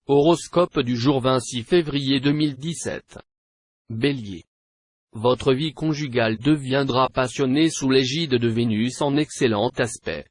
Horoscope du jour 26 février 2017. Bélier. Votre vie conjugale deviendra passionnée sous l'égide de Vénus en excellent aspect.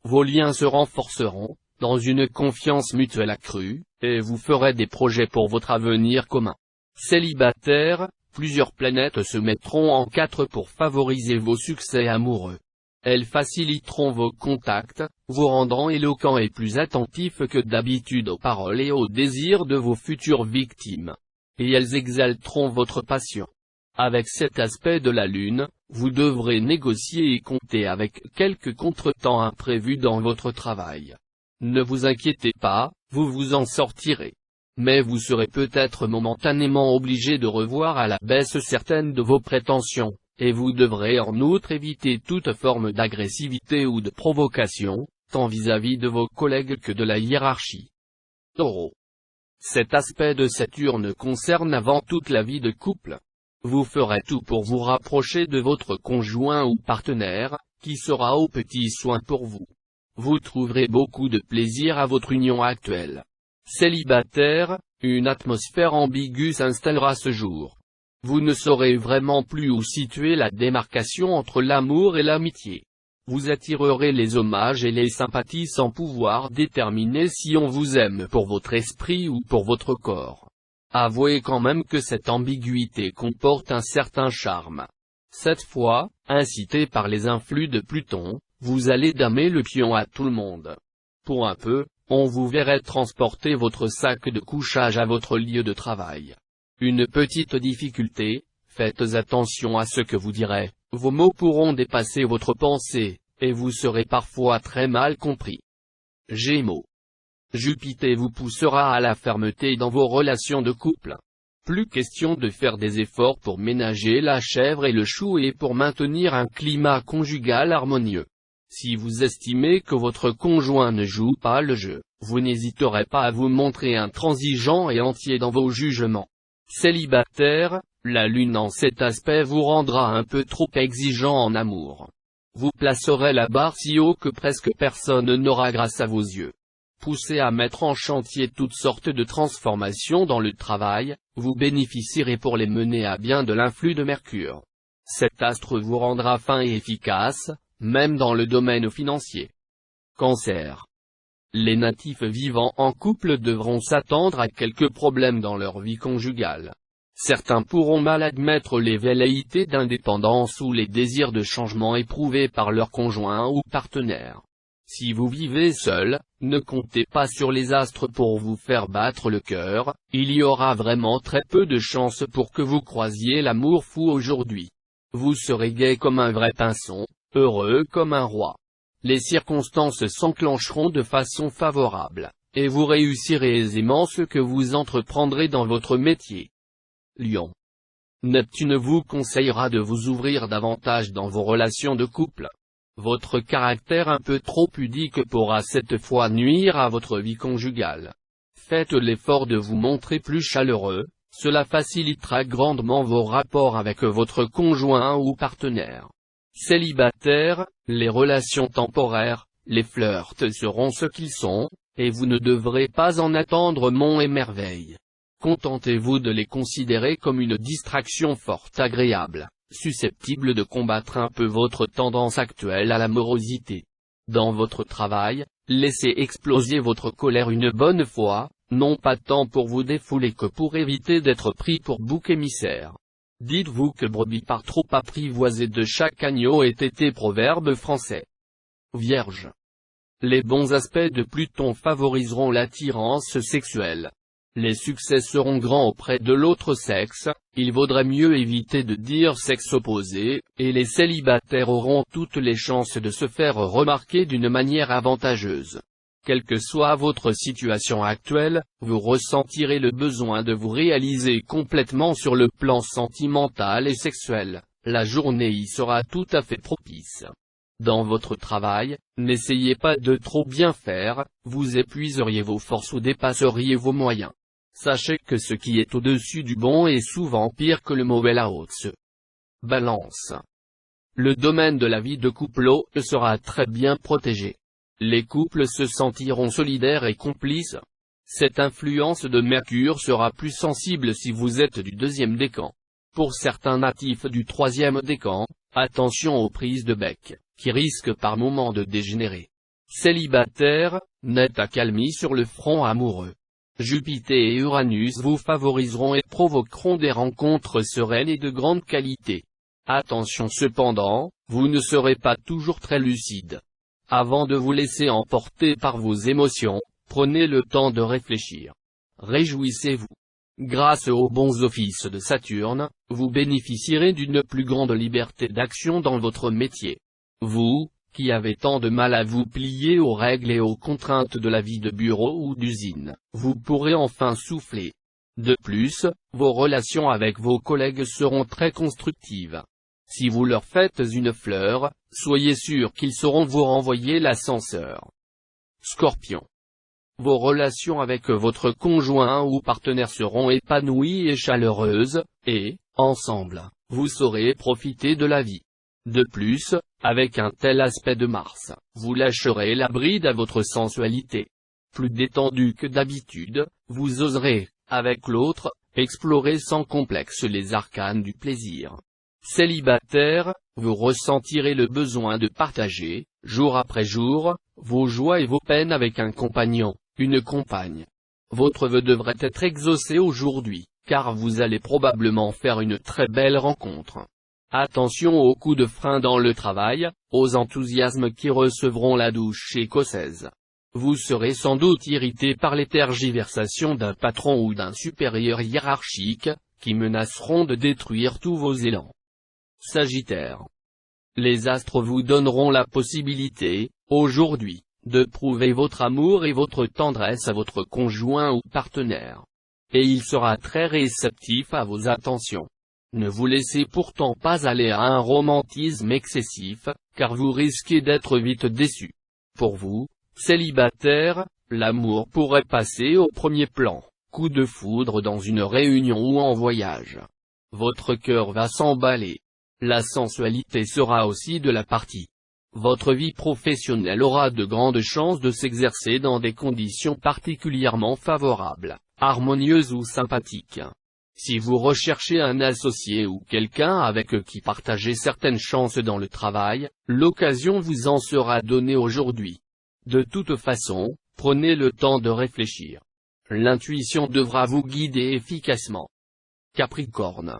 Vos liens se renforceront, dans une confiance mutuelle accrue, et vous ferez des projets pour votre avenir commun. Célibataire, plusieurs planètes se mettront en quatre pour favoriser vos succès amoureux. Elles faciliteront vos contacts, vous rendant éloquent et plus attentif que d'habitude aux paroles et aux désirs de vos futures victimes. Et elles exalteront votre passion. Avec cet aspect de la Lune, vous devrez négocier et compter avec quelques contretemps imprévus dans votre travail. Ne vous inquiétez pas, vous vous en sortirez. Mais vous serez peut-être momentanément obligé de revoir à la baisse certaines de vos prétentions. Et vous devrez en outre éviter toute forme d'agressivité ou de provocation, tant vis-à-vis de vos collègues que de la hiérarchie. Taureau. Cet aspect de Saturne concerne avant toute la vie de couple. Vous ferez tout pour vous rapprocher de votre conjoint ou partenaire, qui sera aux petits soins pour vous. Vous trouverez beaucoup de plaisir à votre union actuelle. Célibataire, une atmosphère ambiguë s'installera ce jour. Vous ne saurez vraiment plus où situer la démarcation entre l'amour et l'amitié. Vous attirerez les hommages et les sympathies sans pouvoir déterminer si on vous aime pour votre esprit ou pour votre corps. Avouez quand même que cette ambiguïté comporte un certain charme. Cette fois, incité par les influx de Pluton, vous allez damer le pion à tout le monde. Pour un peu, on vous verrait transporter votre sac de couchage à votre lieu de travail. Une petite difficulté, faites attention à ce que vous direz, vos mots pourront dépasser votre pensée, et vous serez parfois très mal compris. Gémeaux. Jupiter vous poussera à la fermeté dans vos relations de couple. Plus question de faire des efforts pour ménager la chèvre et le chou et pour maintenir un climat conjugal harmonieux. Si vous estimez que votre conjoint ne joue pas le jeu, vous n'hésiterez pas à vous montrer intransigeant et entier dans vos jugements. Célibataire, la Lune en cet aspect vous rendra un peu trop exigeant en amour. Vous placerez la barre si haut que presque personne n'aura grâce à vos yeux. Poussé à mettre en chantier toutes sortes de transformations dans le travail, vous bénéficierez pour les mener à bien de l'influx de Mercure. Cet astre vous rendra fin et efficace, même dans le domaine financier. Cancer. Les natifs vivant en couple devront s'attendre à quelques problèmes dans leur vie conjugale. Certains pourront mal admettre les velléités d'indépendance ou les désirs de changement éprouvés par leur conjoint ou partenaire. Si vous vivez seul, ne comptez pas sur les astres pour vous faire battre le cœur, il y aura vraiment très peu de chances pour que vous croisiez l'amour fou aujourd'hui. Vous serez gai comme un vrai pinson, heureux comme un roi. Les circonstances s'enclencheront de façon favorable, et vous réussirez aisément ce que vous entreprendrez dans votre métier. Lion. Neptune vous conseillera de vous ouvrir davantage dans vos relations de couple. Votre caractère un peu trop pudique pourra cette fois nuire à votre vie conjugale. Faites l'effort de vous montrer plus chaleureux, cela facilitera grandement vos rapports avec votre conjoint ou partenaire. Célibataire, les relations temporaires, les flirts seront ce qu'ils sont, et vous ne devrez pas en attendre monts et merveilles. Contentez-vous de les considérer comme une distraction fort agréable, susceptible de combattre un peu votre tendance actuelle à la morosité. Dans votre travail, laissez exploser votre colère une bonne fois, non pas tant pour vous défouler que pour éviter d'être pris pour bouc émissaire. Dites-vous que brebis par trop apprivoisée de chaque agneau est été proverbe français. Vierge. Les bons aspects de Pluton favoriseront l'attirance sexuelle. Les succès seront grands auprès de l'autre sexe, il vaudrait mieux éviter de dire sexe opposé, et les célibataires auront toutes les chances de se faire remarquer d'une manière avantageuse. Quelle que soit votre situation actuelle, vous ressentirez le besoin de vous réaliser complètement sur le plan sentimental et sexuel. La journée y sera tout à fait propice. Dans votre travail, n'essayez pas de trop bien faire, vous épuiseriez vos forces ou dépasseriez vos moyens. Sachez que ce qui est au-dessus du bon est souvent pire que le mauvais là-haut. Balance. Le domaine de la vie de couple sera très bien protégé. Les couples se sentiront solidaires et complices. Cette influence de Mercure sera plus sensible si vous êtes du deuxième décan. Pour certains natifs du troisième décan, attention aux prises de bec, qui risquent par moments de dégénérer. Célibataire, net accalmie sur le front amoureux. Jupiter et Uranus vous favoriseront et provoqueront des rencontres sereines et de grande qualité. Attention cependant, vous ne serez pas toujours très lucide. Avant de vous laisser emporter par vos émotions, prenez le temps de réfléchir. Réjouissez-vous. Grâce aux bons offices de Saturne, vous bénéficierez d'une plus grande liberté d'action dans votre métier. Vous, qui avez tant de mal à vous plier aux règles et aux contraintes de la vie de bureau ou d'usine, vous pourrez enfin souffler. De plus, vos relations avec vos collègues seront très constructives. Si vous leur faites une fleur, soyez sûr qu'ils sauront vous renvoyer l'ascenseur. Scorpion. Vos relations avec votre conjoint ou partenaire seront épanouies et chaleureuses, et, ensemble, vous saurez profiter de la vie. De plus, avec un tel aspect de Mars, vous lâcherez la bride à votre sensualité. Plus détendu que d'habitude, vous oserez, avec l'autre, explorer sans complexe les arcanes du plaisir. Célibataire, vous ressentirez le besoin de partager, jour après jour, vos joies et vos peines avec un compagnon, une compagne. Votre vœu devrait être exaucé aujourd'hui, car vous allez probablement faire une très belle rencontre. Attention aux coups de frein dans le travail, aux enthousiasmes qui recevront la douche écossaise. Vous serez sans doute irrité par les tergiversations d'un patron ou d'un supérieur hiérarchique, qui menaceront de détruire tous vos élans. Sagittaire. Les astres vous donneront la possibilité, aujourd'hui, de prouver votre amour et votre tendresse à votre conjoint ou partenaire. Et il sera très réceptif à vos attentions. Ne vous laissez pourtant pas aller à un romantisme excessif, car vous risquez d'être vite déçu. Pour vous, célibataire, l'amour pourrait passer au premier plan, coup de foudre dans une réunion ou en voyage. Votre cœur va s'emballer. La sensualité sera aussi de la partie. Votre vie professionnelle aura de grandes chances de s'exercer dans des conditions particulièrement favorables, harmonieuses ou sympathiques. Si vous recherchez un associé ou quelqu'un avec qui partager certaines chances dans le travail, l'occasion vous en sera donnée aujourd'hui. De toute façon, prenez le temps de réfléchir. L'intuition devra vous guider efficacement. Capricorne.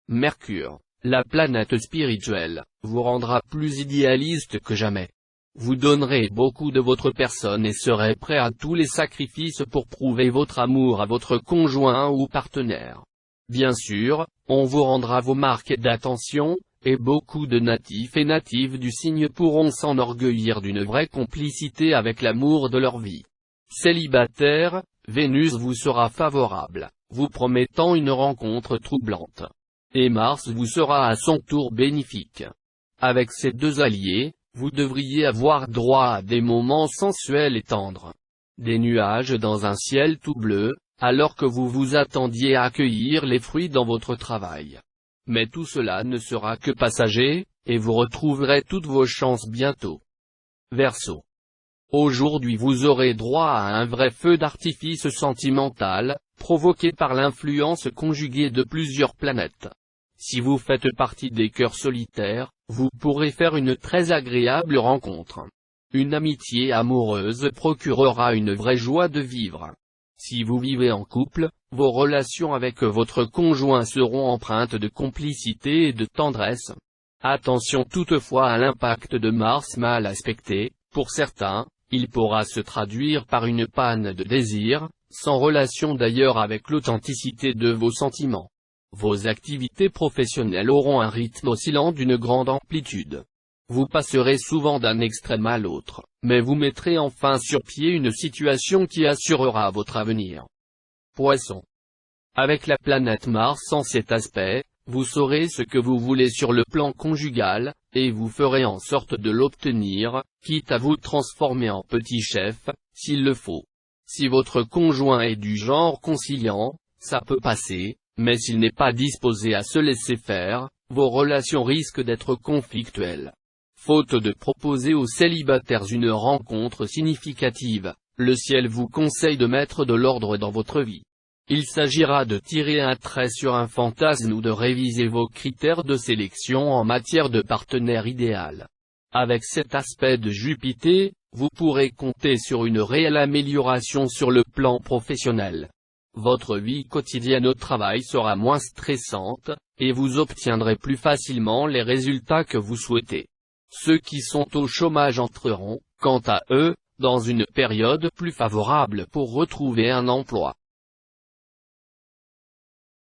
Mercure, la planète spirituelle, vous rendra plus idéaliste que jamais. Vous donnerez beaucoup de votre personne et serez prêt à tous les sacrifices pour prouver votre amour à votre conjoint ou partenaire. Bien sûr, on vous rendra vos marques d'attention, et beaucoup de natifs et natives du signe pourront s'enorgueillir d'une vraie complicité avec l'amour de leur vie. Célibataire, Vénus vous sera favorable, vous promettant une rencontre troublante. Et Mars vous sera à son tour bénéfique. Avec ces deux alliés, vous devriez avoir droit à des moments sensuels et tendres. Des nuages dans un ciel tout bleu, alors que vous vous attendiez à accueillir les fruits dans votre travail. Mais tout cela ne sera que passager, et vous retrouverez toutes vos chances bientôt. Verseau. Aujourd'hui vous aurez droit à un vrai feu d'artifice sentimental, provoqué par l'influence conjuguée de plusieurs planètes. Si vous faites partie des cœurs solitaires, vous pourrez faire une très agréable rencontre. Une amitié amoureuse procurera une vraie joie de vivre. Si vous vivez en couple, vos relations avec votre conjoint seront empreintes de complicité et de tendresse. Attention toutefois à l'impact de Mars mal aspecté, pour certains, il pourra se traduire par une panne de désir, sans relation d'ailleurs avec l'authenticité de vos sentiments. Vos activités professionnelles auront un rythme oscillant d'une grande amplitude. Vous passerez souvent d'un extrême à l'autre, mais vous mettrez enfin sur pied une situation qui assurera votre avenir. Poisson. Avec la planète Mars en cet aspect, vous saurez ce que vous voulez sur le plan conjugal, et vous ferez en sorte de l'obtenir, quitte à vous transformer en petit chef, s'il le faut. Si votre conjoint est du genre conciliant, ça peut passer, mais s'il n'est pas disposé à se laisser faire, vos relations risquent d'être conflictuelles. Faute de proposer aux célibataires une rencontre significative, Le ciel vous conseille de mettre de l'ordre dans votre vie. Il s'agira de tirer un trait sur un fantasme ou de réviser vos critères de sélection en matière de partenaire idéal. Avec cet aspect de Jupiter, vous pourrez compter sur une réelle amélioration sur le plan professionnel. Votre vie quotidienne au travail sera moins stressante, et vous obtiendrez plus facilement les résultats que vous souhaitez. Ceux qui sont au chômage entreront, quant à eux, dans une période plus favorable pour retrouver un emploi.